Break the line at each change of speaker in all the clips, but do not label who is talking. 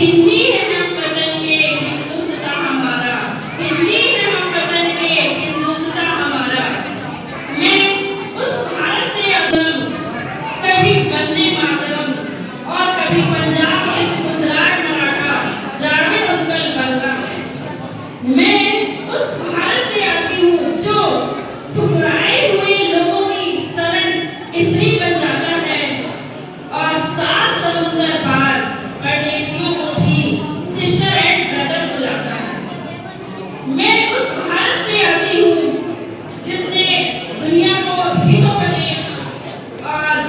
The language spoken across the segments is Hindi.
हिंदी है हम वतन के हिंदुस्तान हमारा, हिंदी है हम वतन के हिंदुस्तान हमारा। मैं उस भारत से अवतम, कभी वंदे मातरम और कभी पंजाब सिंध गुजरात मराठा द्राविड़ उत्कल गंगा है। मैं उस भारत से आती हूँ जो ठुकराए हुए लोगों की शरण स्त्री बन जाता है और सात समुंदर पार परदेशियों को भी सिस्टर एंड ब्रदर बुलाता है। मैं उस भारत से आती हूँ जिसने दुनिया को हितोपदेश और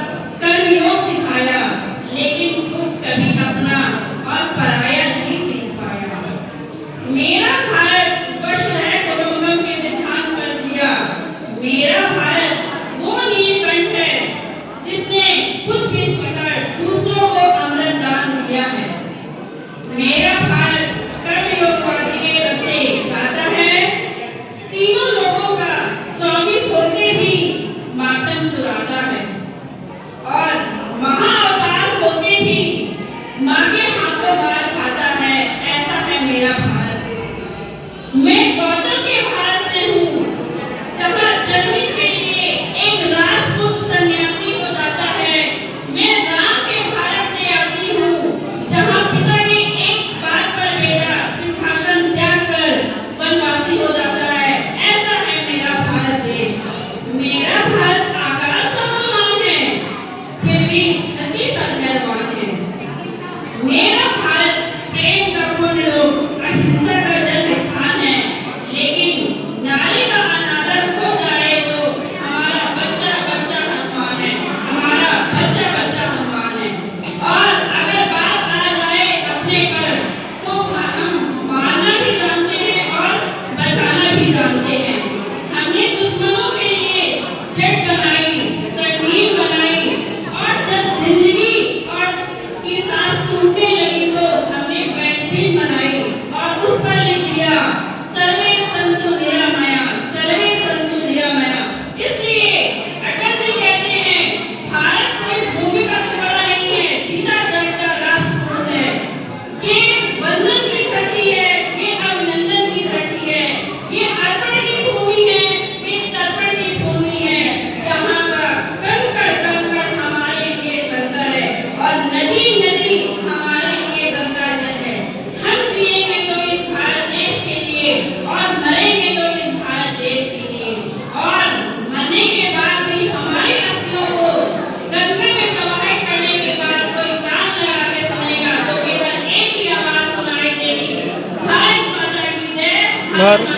कर्मयोग सिखाया, लेकिन खुद कभी अपना और पराया नहीं सीख पाया। मेरा भारत वसुधैव कुटुंबकम के सिद्धांत पर जिया। मेरा भारत वो नीलकंठ है जिसने खुद विष पीकर दूसरों को अमृत दान दिया है। मेरा भारत कर्मयोगवादी के रास्ते गाता है, तीनों लोगों का स्वामी होते भी माखन चुराता है और महाअवतार होते भी माँ के हाथों मार खाता है। ऐसा है मेरा भारत। मैं गौतम के भारत से हूँ जहाँ जनहित के लिए एक राजपूत सन्यासी हो जाता है। मैं राम के भारत से आती हूँ जहाँ पिता के एक बात पर बेटा सिंहासन त्याग कर वनवासी हो जाता है। ऐसा है मेरा भारत देश। मेरा भारत आकाश समान है, फिर भी धरती सधैर्यवान है। मेरा भारत प्रेम का पुण्य लोक, अहिंसा का जन्म स्थान है, लेकिन नारी का अनादर हो जाए तो हमारा बच्चा बच्चा हनुमान है, हमारा बच्चा बच्चा हनुमान है। और अगर बात आ जाए अपने पर तो हम मारना भी जानते हैं और बचाना भी जानते हैं। हमने दुश्मनों के लिए जेट बनाई, संगीन बनाई और जब जिंदगी और की सांस टूटने लगी तो हमने वैक्सीन बनाई और उस पर लिख दिया सर्वे संतु निरामया, सर्वे संतु निरामया। इसलिए अटल जी कहते हैं भारत कोई भूमि का टुकड़ा नहीं है, जीता जागता राष्ट्र पुरुष है। ये वंदन की धरती है, ये अभिनंदन की धरती है, ये अर्पण की भूमि है, ये तर्पण की भूमि है। यहाँ का कंकड़ कंकड़ हमारे लिए शंकर है और नदी नदी हमारे लिए गंगा जल है। हम जिएंगे तो इस भारत देश के लिए और मरेंगे तो इस भारत देश के लिए। और मरने के बाद भी हमारी अस्थियों को गंगा में प्रवाहित करने के बाद कोई कान लगा के सुनेगा तो केवल एक ही आवाज सुनाई देगी, भारत माता की जय।